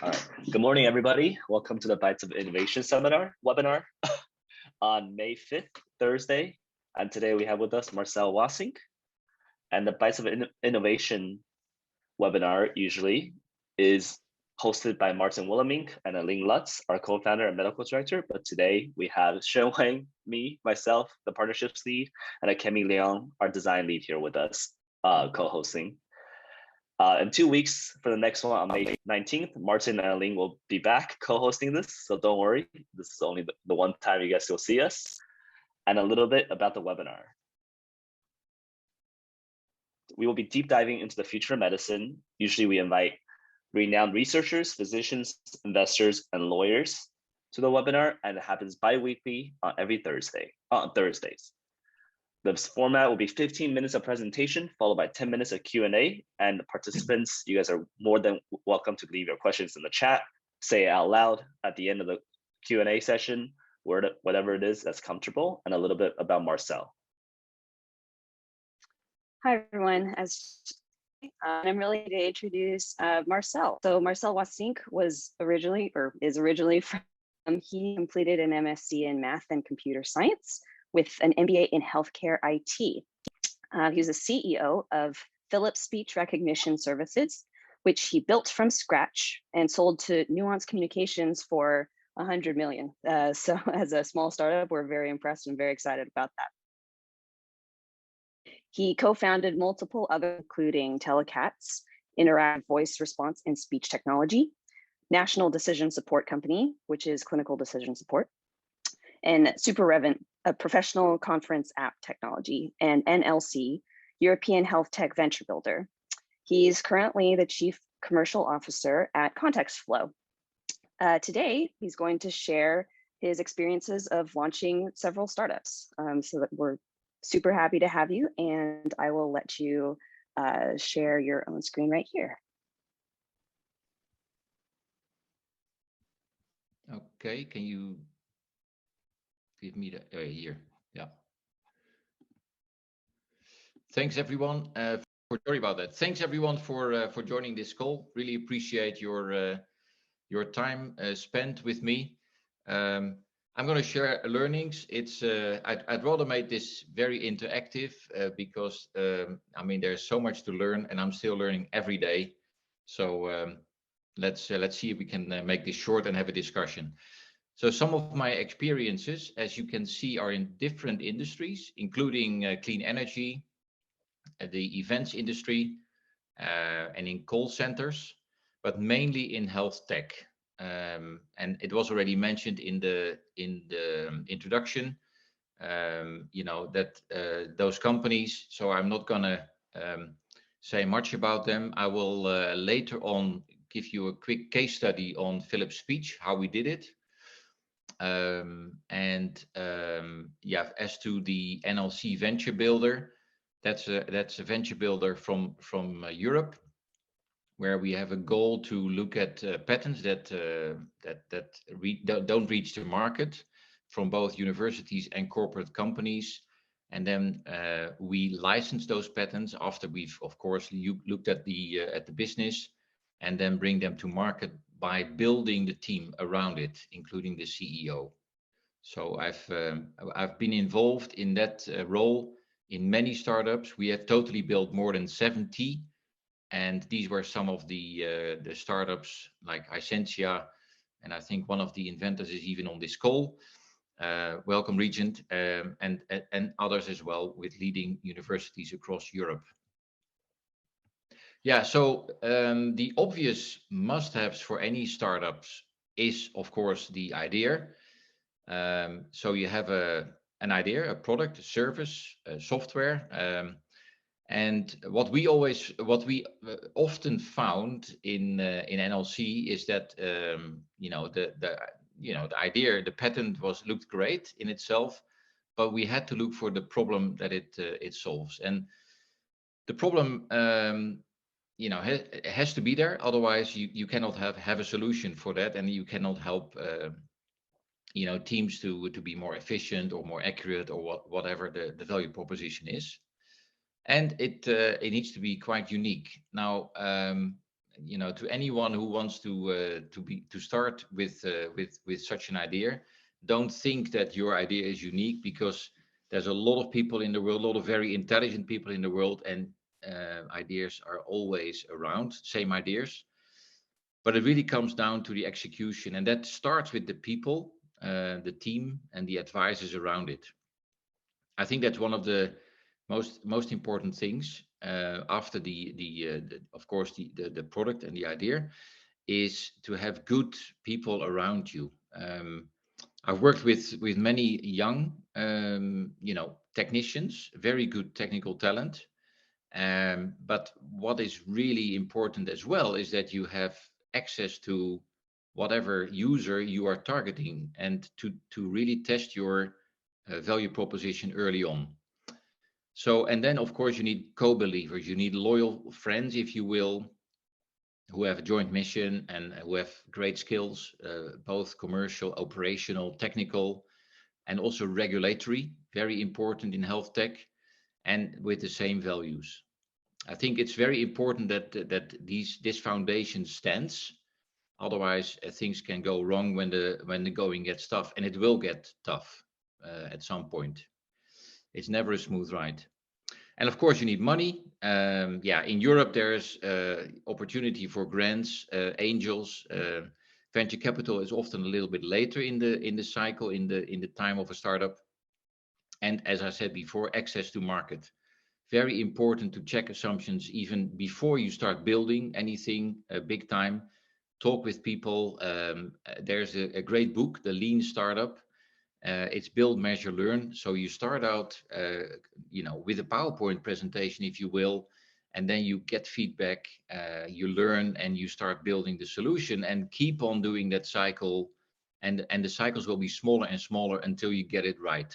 All right. Good morning, everybody. Welcome to the Bytes of Innovation webinar on May 5th, Thursday. And today we have with us Marcel Wassink. And the Bytes of Innovation webinar usually is hosted by Marcel Wassink and Aline Lutz, our co-founder and medical director. But today we have Shen Wang, me, myself, the partnerships lead, and Kemi Liang, our design lead here with us, co-hosting. In 2 weeks for the next one on May 19th, Martin and Aline will be back co-hosting this. So don't worry, this is only the one time you guys will see us. And a little bit about the webinar. We will be deep diving into the future of medicine. Usually we invite renowned researchers, physicians, investors, and lawyers to the webinar, and it happens bi-weekly on Thursdays. The format will be 15 minutes of presentation, followed by 10 minutes of Q&A. And participants, you guys are more than welcome to leave your questions in the chat, say it out loud at the end of the Q&A session, whatever it is that's comfortable, and a little bit about Marcel. Hi, everyone. I'm really happy to introduce Marcel. So Marcel Wassink is originally from, he completed an MSc in math and computer science with an MBA in healthcare IT. He's a CEO of Philips Speech Recognition Services, which he built from scratch and sold to Nuance Communications for 100 million. So as a small startup, we're very impressed and very excited about that. He co-founded multiple others, including Telecats, Interactive Voice Response and Speech Technology, National Decision Support Company, which is clinical decision support, and SuperRevent, a professional conference app technology, and NLC, European Health Tech Venture Builder. He's currently the Chief Commercial Officer at ContextFlow. Today, he's going to share his experiences of launching several startups. So that we're super happy to have you, and I will let you share your own screen right here. Okay, can you give me the here? Yeah. Thanks everyone sorry about that. Thanks everyone for joining this call. Really appreciate your time spent with me. I'm going to share learnings. I'd rather make this very interactive because I mean there's so much to learn, and I'm still learning every day. So let's see if we can make this short and have a discussion. So some of my experiences, as you can see, are in different industries, including clean energy, the events industry, and in call centers, but mainly in health tech. And it was already mentioned in the introduction, you know, that those companies. So I'm not gonna say much about them. I will later on give you a quick case study on Philips Speech, how we did it. Yeah, as to the NLC Venture Builder, that's a venture builder from Europe, where we have a goal to look at patents that don't reach the market from both universities and corporate companies, and then we license those patents after we've, of course, looked at the business, and then bring them to market by building the team around it, including the CEO. So I've been involved in that role in many startups. We have totally built more than 70, and these were some of the startups like Essentia, and I think one of the inventors is even on this call. Welcome, Regent, and others as well with leading universities across Europe. Yeah, so the obvious must-haves for any startups is, of course, the idea. So you have an idea, a product, a service, a software, and what we often found in NLC is that you know the idea, the patent looked great in itself, but we had to look for the problem that it solves, and the problem you know, it has to be there. Otherwise, you cannot have a solution for that, and you cannot help you know, teams to be more efficient or more accurate or whatever the value proposition is. And it needs to be quite unique. Now, to anyone who wants to start with such an idea, don't think that your idea is unique, because there's a lot of people in the world, a lot of very intelligent people in the world, and ideas are always around, same ideas. But it really comes down to the execution, and that starts with the people, the team, and the advisors around it. I think that's one of the most important things, after of course the product and the idea, is to have good people around you. I've worked with many young technicians, very good technical talent. But what is really important as well is that you have access to whatever user you are targeting, and to really test your value proposition early on. So, and then of course you need co-believers, you need loyal friends, if you will, who have a joint mission and who have great skills, both commercial, operational, technical, and also regulatory, very important in health tech, and with the same values. I think it's very important that this foundation stands. Otherwise, things can go wrong when the going gets tough, and it will get tough at some point. It's never a smooth ride. And of course, you need money. In Europe, there's opportunity for grants, angels. Venture capital is often a little bit later in the cycle, in the time of a startup. And as I said before, access to market. Very important to check assumptions even before you start building anything big time. Talk with people. There's a great book, The Lean Startup. It's build, measure, learn. So you start out, with a PowerPoint presentation, if you will, and then you get feedback, you learn, and you start building the solution, and keep on doing that cycle. And the cycles will be smaller and smaller until you get it right.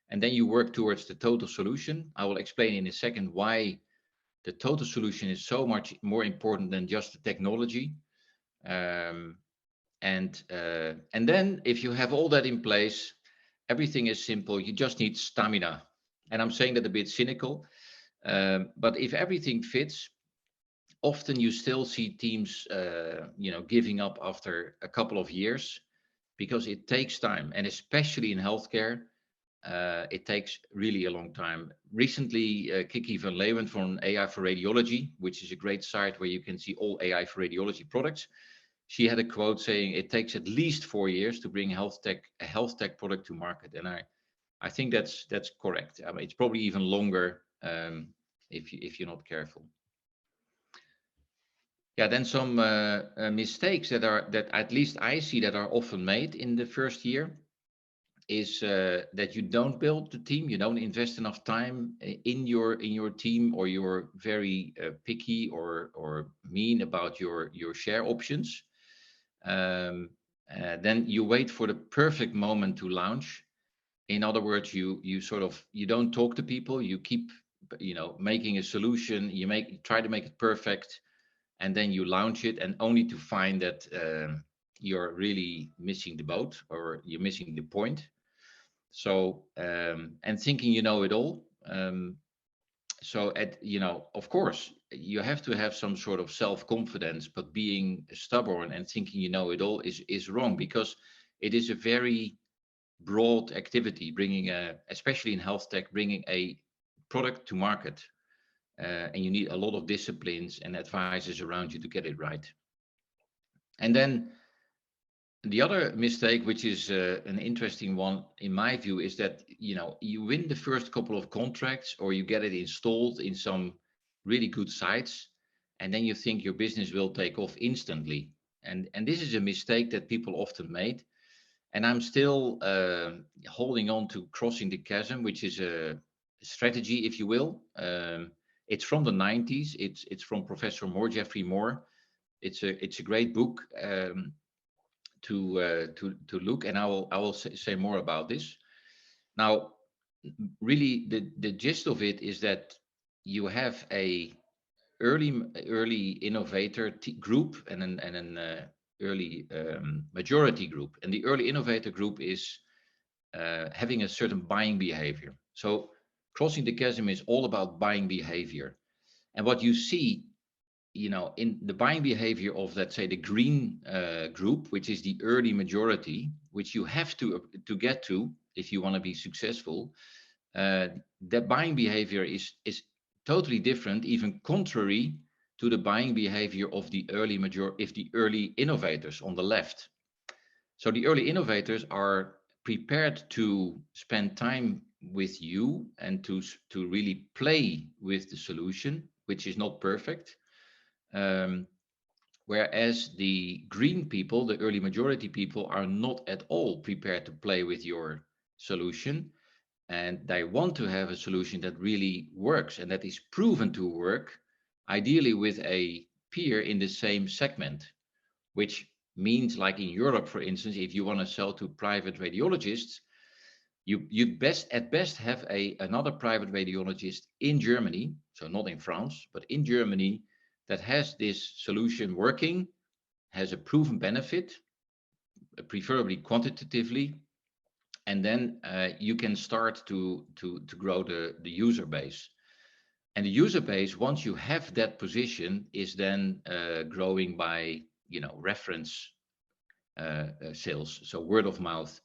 And then you work towards the total solution. I will explain in a second why the total solution is so much more important than just the technology. And then if you have all that in place, everything is simple. You just need stamina. And I'm saying that a bit cynical, but if everything fits, often you still see teams, giving up after a couple of years, because it takes time, and especially in healthcare, it takes really a long time. Recently, Kiki van Leeuwen from AI for Radiology, which is a great site where you can see all AI for radiology products, she had a quote saying it takes at least 4 years to bring a health tech product to market. And I think that's correct. I mean, it's probably even longer if you're not careful. Yeah, then some mistakes that at least I see that are often made in the first year is that you don't build the team, you don't invest enough time in your team, or you're very picky or mean about your share options. Then you wait for the perfect moment to launch. In other words, you don't talk to people. You keep making a solution. You try to make it perfect, and then you launch it, and only to find that you're really missing the boat, or you're missing the point. So and thinking you know it all. So of course, you have to have some sort of self-confidence, but being stubborn and thinking you know it all is wrong, because it is a very broad activity, especially in health tech, bringing a product to market. And you need a lot of disciplines and advisors around you to get it right. And then the other mistake, which is an interesting one in my view, is that you win the first couple of contracts, or you get it installed in some really good sites, and then you think your business will take off instantly. And this is a mistake that people often made. And I'm still holding on to crossing the chasm, which is a strategy, if you will. It's from the 90s. It's from Professor Moore, Jeffrey Moore. It's a great book. To look, and I will say more about this. Now, really, the gist of it is that you have a early innovator group and an early majority group, and the early innovator group is having a certain buying behavior. So crossing the chasm is all about buying behavior, and what you see in the buying behavior of, let's say, the green group, which is the early majority, which you have to get to if you want to be successful, that buying behavior is totally different, even contrary to the buying behavior of the early innovators on the left. So the early innovators are prepared to spend time with you and to really play with the solution, which is not perfect. Whereas the green people, the early majority people, are not at all prepared to play with your solution. And they want to have a solution that really works and that is proven to work, ideally with a peer in the same segment, which means, like in Europe, for instance, if you want to sell to private radiologists, you at best have another private radiologist in Germany, so not in France, but in Germany, that has this solution working, has a proven benefit, preferably quantitatively, and then you can start to grow the user base. And the user base, once you have that position, is then growing by reference sales, so word of mouth,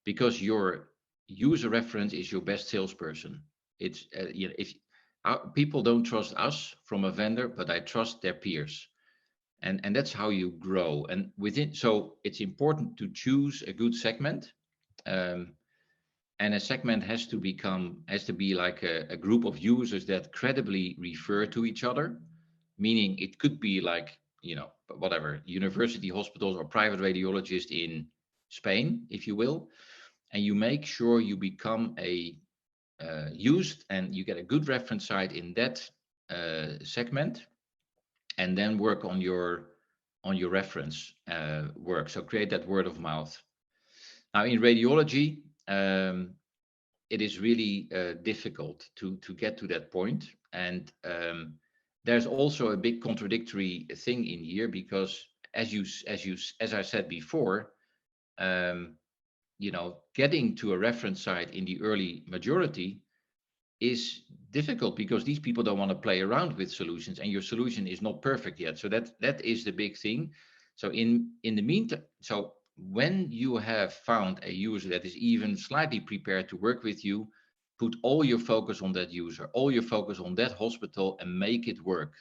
because your user reference is your best salesperson. It's if people don't trust us from a vendor, but I trust their peers, and that's how you grow. And so it's important to choose a good segment. And a segment has to be like a group of users that credibly refer to each other, meaning it could be like, whatever, university hospitals or private radiologists in Spain, if you will, and you make sure you become used and you get a good reference site in that segment, and then work on your reference work. So create that word of mouth. Now in radiology, it is really difficult to get to that point. And there's also a big contradictory thing in here, because as I said before, getting to a reference site in the early majority is difficult, because these people don't want to play around with solutions, and your solution is not perfect yet. So that is the big thing. So in the meantime, so when you have found a user that is even slightly prepared to work with you, put all your focus on that user, all your focus on that hospital, and make it work.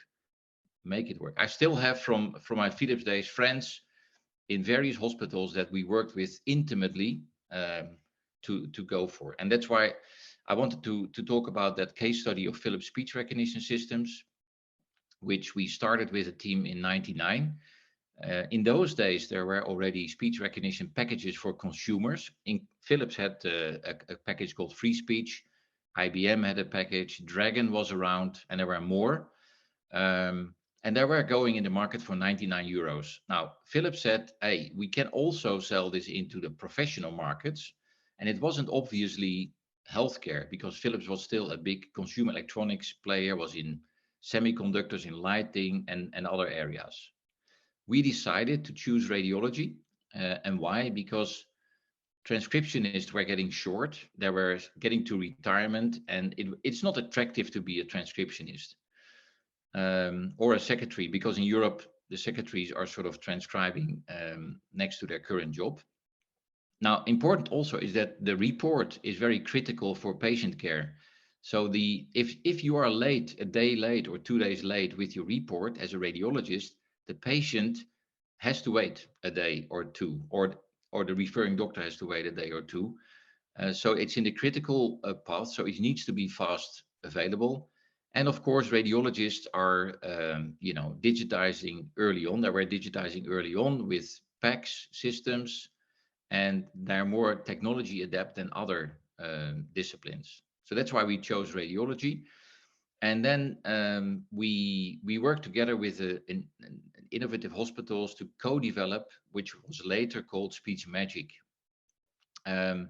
I still have from my Philips days friends in various hospitals that we worked with intimately to go for. And that's why I wanted to talk about that case study of Philips speech recognition systems, which we started with a team in '99. In those days, there were already speech recognition packages for consumers. Philips had a package called Free Speech. IBM had a package. Dragon was around, and there were more. And they were going in the market for 99 euros. Now, Philips said, hey, we can also sell this into the professional markets. And it wasn't obviously healthcare, because Philips was still a big consumer electronics player, was in semiconductors, in lighting, and other areas. We decided to choose radiology. And why? Because transcriptionists were getting short. They were getting to retirement, and it's not attractive to be a transcriptionist or a secretary, because in Europe, the secretaries are sort of transcribing next to their current job. Now, important also is that the report is very critical for patient care. So if you are late, a day late or 2 days late with your report as a radiologist, the patient has to wait a day or two, or the referring doctor has to wait a day or two. So it's in the critical path, so it needs to be fast available. And of course, radiologists are, digitizing early on. They were digitizing early on with PACS systems, and they're more technology adept than other disciplines. So that's why we chose radiology. And then we worked together with innovative hospitals to co-develop, which was later called Speech Magic. And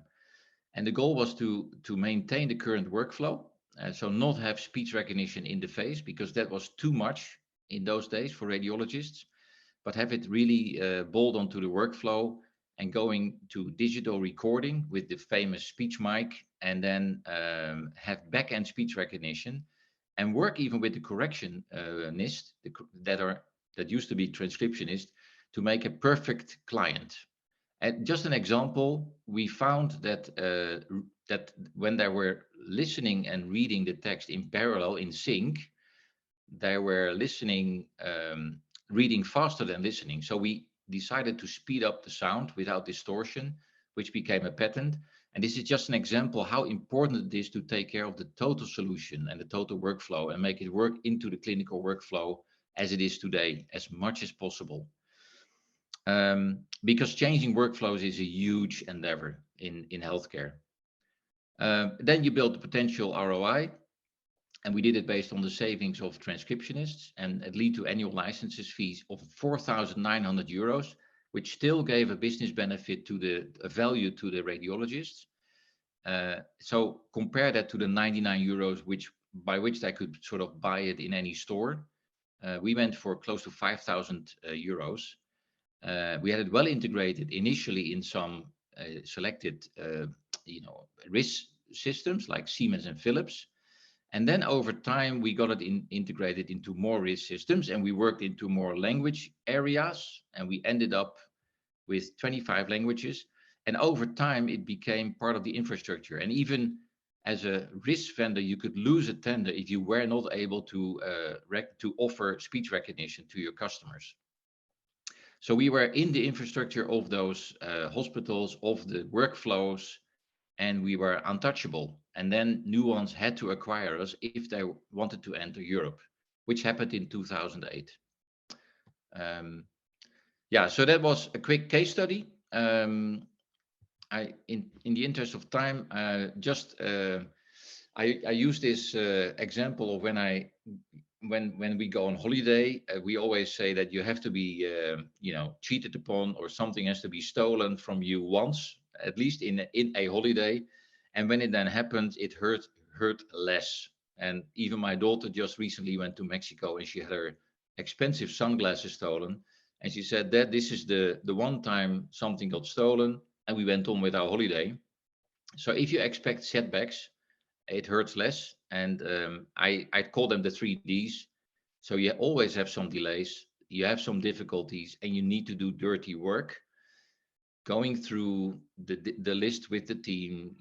the goal was to maintain the current workflow, so not have speech recognition in the face, because that was too much in those days for radiologists, but have it really bolt onto the workflow and going to digital recording with the famous speech mic, and then have back-end speech recognition. and work even with the correctionist that used to be transcriptionist to make a perfect client. And just an example, we found that when they were listening and reading the text in parallel in sync, they were reading faster than listening. So we decided to speed up the sound without distortion, which became a patent. And this is just an example how important it is to take care of the total solution and the total workflow and make it work into the clinical workflow as it is today, as much as possible. Because changing workflows is a huge endeavor in healthcare. Then you build the potential ROI, and we did it based on the savings of transcriptionists, and it led to annual licenses fees of 4,900 euros, which still gave a business benefit to a value to the radiologists. So compare that to the 99 euros, by which they could sort of buy it in any store. We went for close to 5,000 euros. We had it well integrated initially in some selected, RIS systems like Siemens and Philips. And then over time, we got it integrated into more RIS systems, and we worked into more language areas, and we ended up with 25 languages. And over time, it became part of the infrastructure. And even as a RIS vendor, you could lose a tender if you were not able to offer speech recognition to your customers. So we were in the infrastructure of those hospitals, of the workflows, and we were untouchable. And then new ones had to acquire us if they wanted to enter Europe, which happened in 2008. So that was a quick case study. In the interest of time, I use this example of when we go on holiday. We always say that you have to be cheated upon, or something has to be stolen from you once, at least in a holiday. And when it then happens, it hurt less. And even my daughter just recently went to Mexico, and she had her expensive sunglasses stolen. And she said that this is the one time something got stolen, and we went on with our holiday. So if you expect setbacks, it hurts less. And I call them the 3Ds. So you always have some delays, you have some difficulties, and you need to do dirty work, going through the list with the team,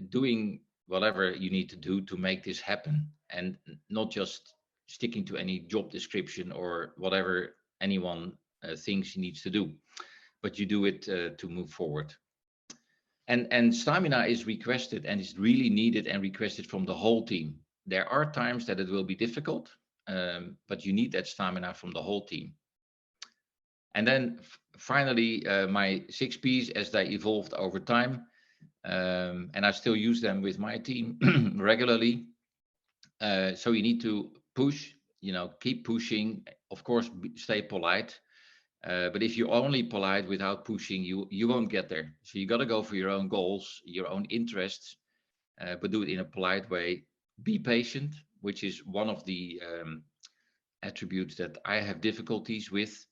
doing whatever you need to do to make this happen, and not just sticking to any job description or whatever anyone thinks he needs to do, but you do it to move forward. And stamina is requested, and is really needed and requested from the whole team. There are times that it will be difficult, but you need that stamina from the whole team. And then finally, my 6 Ps as they evolved over time, and I still use them with my team regularly. So you need to push, keep pushing. Of course, stay polite. But if you're only polite without pushing, you won't get there. So you got to go for your own goals, your own interests, but do it in a polite way. Be patient, which is one of the attributes that I have difficulties with.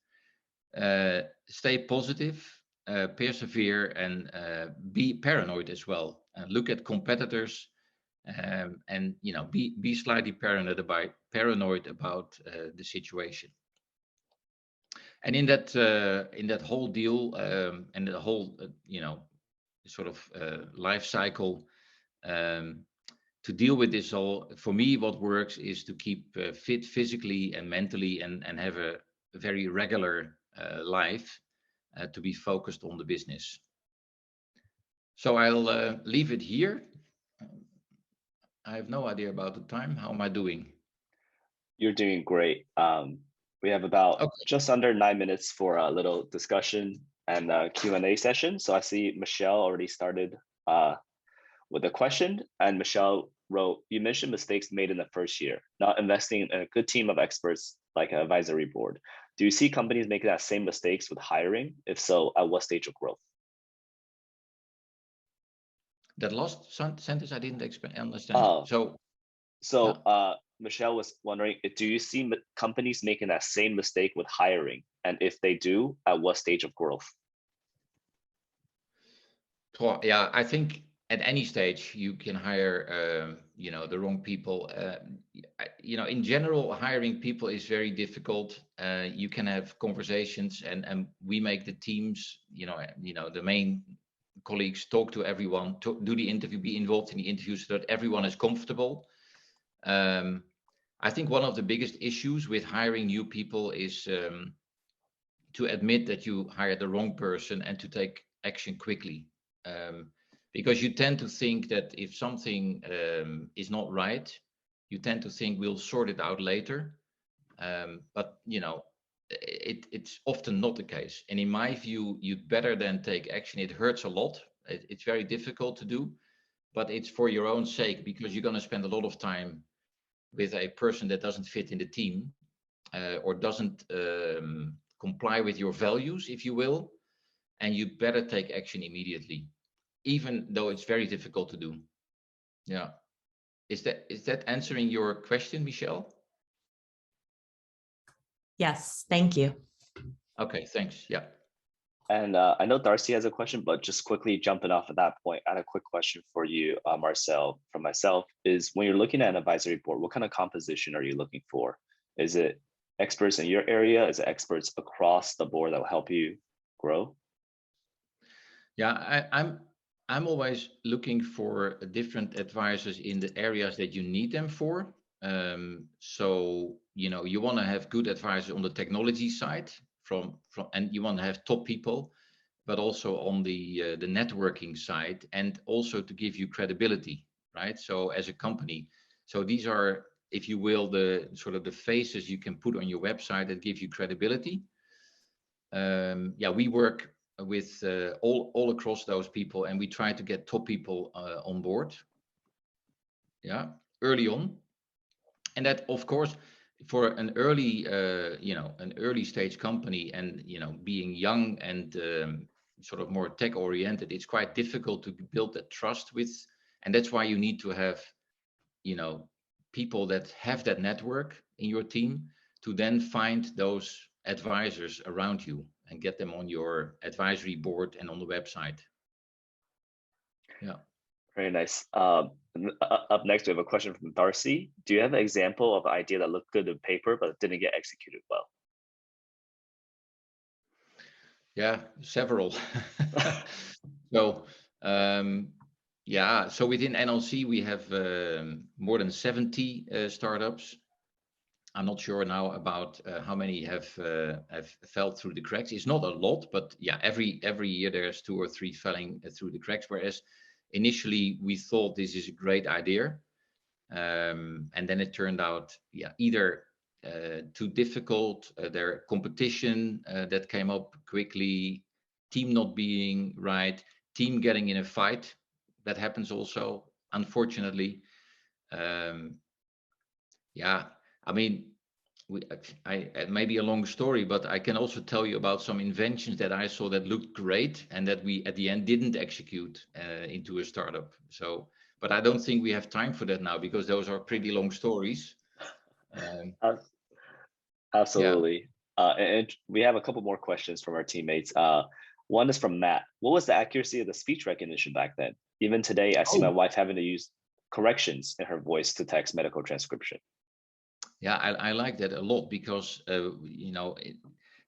Stay positive, persevere, and be paranoid as well. Look at competitors, and be slightly paranoid about the situation. And in that whole deal, and the whole sort of life cycle, to deal with this all, for me, what works is to keep fit physically and mentally, and have a very regular life, to be focused on the business. So I'll leave it here. I have no idea about the time. How am I doing? You're doing great. We have about just under 9 minutes for a little discussion and Q&A session. So I see Michelle already started with a question, and Michelle wrote, you mentioned mistakes made in the first year, not investing in a good team of experts like an advisory board. Do you see companies making that same mistakes with hiring? If so, at what stage of growth? That last sentence I didn't understand. Michelle was wondering, do you see companies making that same mistake with hiring? And if they do, at what stage of growth? Yeah, I think at any stage you can hire the wrong people. In general, hiring people is very difficult. You can have conversations, and we make the teams, the main colleagues talk to everyone, to do the interview, be involved in the interview so that everyone is comfortable. I think one of the biggest issues with hiring new people is to admit that you hired the wrong person and to take action quickly. Because you tend to think that if something is not right, you tend to think we'll sort it out later. But it's often not the case. And in my view, you better than take action. It hurts a lot. It's very difficult to do, but it's for your own sake, because you're going to spend a lot of time with a person that doesn't fit in the team or doesn't comply with your values, if you will, and you better take action immediately, even though it's very difficult to do. Yeah. Is that answering your question, Michelle? Yes, thank you. Okay, thanks. Yeah. And I know Darcy has a question, but just quickly jumping off of that point, I had a quick question for you, Marcel, from myself, is when you're looking at an advisory board, what kind of composition are you looking for? Is it experts in your area? Is it experts across the board that will help you grow? Yeah, I'm always looking for different advisors in the areas that you need them for. So you want to have good advisors on the technology side, and you want to have top people, but also on the networking side, and also to give you credibility, right? So as a company, so these are, if you will, the sort of the faces you can put on your website that give you credibility. We work with all across those people, and we try to get top people on board. Yeah, early on, and that, of course, for an early stage company, and being young and sort of more tech oriented, it's quite difficult to build that trust with, and that's why you need to have people that have that network in your team to then find those advisors around you and get them on your advisory board and on the website. Yeah. Very nice. Up next, we have a question from Darcy. Do you have an example of an idea that looked good on paper but didn't get executed well? Yeah, several. So within NLC we have more than 70 startups. I'm not sure now about how many have fell through the cracks. It's not a lot, but yeah, every year there's 2 or 3 falling through the cracks. Whereas initially we thought this is a great idea, and then it turned out either too difficult, their competition that came up quickly, team not being right, team getting in a fight. That happens also, unfortunately. I mean, it may be a long story, but I can also tell you about some inventions that I saw that looked great and that we at the end didn't execute into a startup. So, but I don't think we have time for that now, because those are pretty long stories. Absolutely. Yeah. And we have a couple more questions from our teammates. One is from Matt. What was the accuracy of the speech recognition back then? Even today, I see my wife having to use corrections in her voice to text medical transcription. Yeah, I like that a lot, because in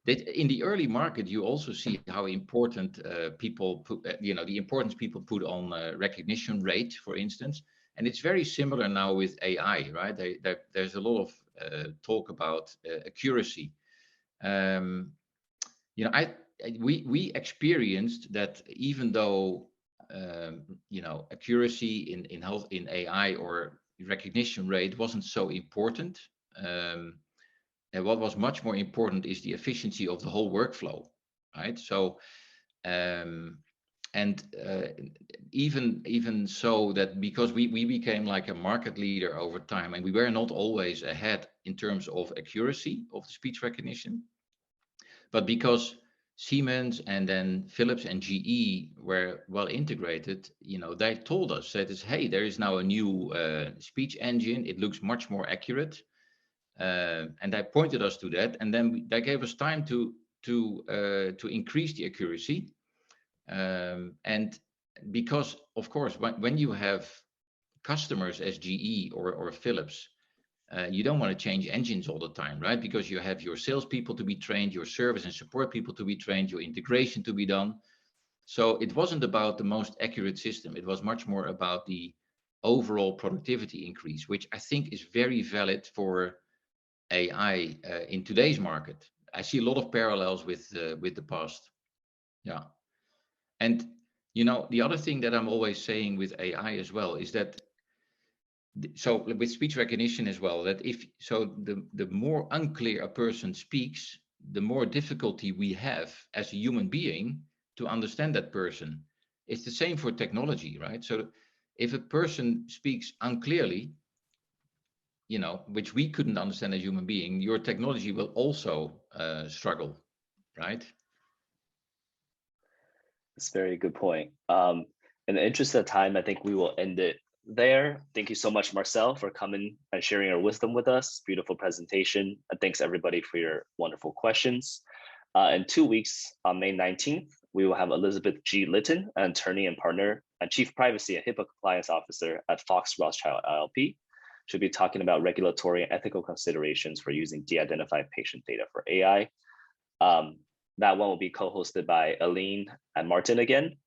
the early market you also see how important people put the importance people put on recognition rate, for instance, and it's very similar now with AI, right? There's a lot of talk about accuracy. We experienced that even though accuracy in AI or recognition rate wasn't so important. And what was much more important is the efficiency of the whole workflow, right? So, even so, that because we became like a market leader over time, and we were not always ahead in terms of accuracy of the speech recognition, but because Siemens and then Philips and GE were well integrated, they told us that hey, there is now a new speech engine. It looks much more accurate. And they pointed us to that, and then they gave us time to increase the accuracy, and because of course, when you have customers as GE or Philips, you don't want to change engines all the time, right? Because you have your salespeople to be trained, your service and support people to be trained, your integration to be done. So it wasn't about the most accurate system. It was much more about the overall productivity increase, which I think is very valid for AI in today's market. I see a lot of parallels with the past. Yeah. And you know, the other thing that I'm always saying with AI as well is that, so with speech recognition as well, that if so the more unclear a person speaks, the more difficulty we have as a human being to understand that person. It's the same for technology, right? So if a person speaks unclearly, you know, which we couldn't understand as a human being, your technology will also struggle, right? That's a very good point. In the interest of time, I think we will end it there. Thank you so much, Marcel, for coming and sharing your wisdom with us. Beautiful presentation. And thanks everybody for your wonderful questions. In 2 weeks, on May 19th, we will have Elizabeth G. Litton, an attorney and partner and chief privacy and HIPAA compliance officer at Fox Rothschild LLP. She'll be talking about regulatory and ethical considerations for using de-identified patient data for AI. That one will be co-hosted by Aline and Martin again.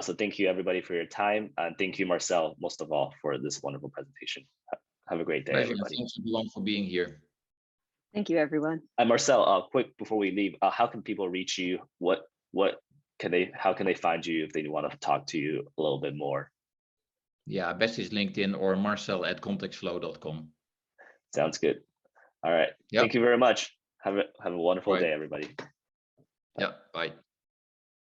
So thank you everybody for your time. And thank you, Marcel, most of all, for this wonderful presentation. Have a great day, Pleasure. everybody. Thanks everyone for being here. Thank you, everyone. And Marcel, quick before we leave, how can people reach you? How can they find you if they want to talk to you a little bit more? Yeah, best is LinkedIn or marcel@contextflow.com. Sounds good. All right. Yep. Thank you very much. Have a wonderful Right. day, everybody. Yeah, bye.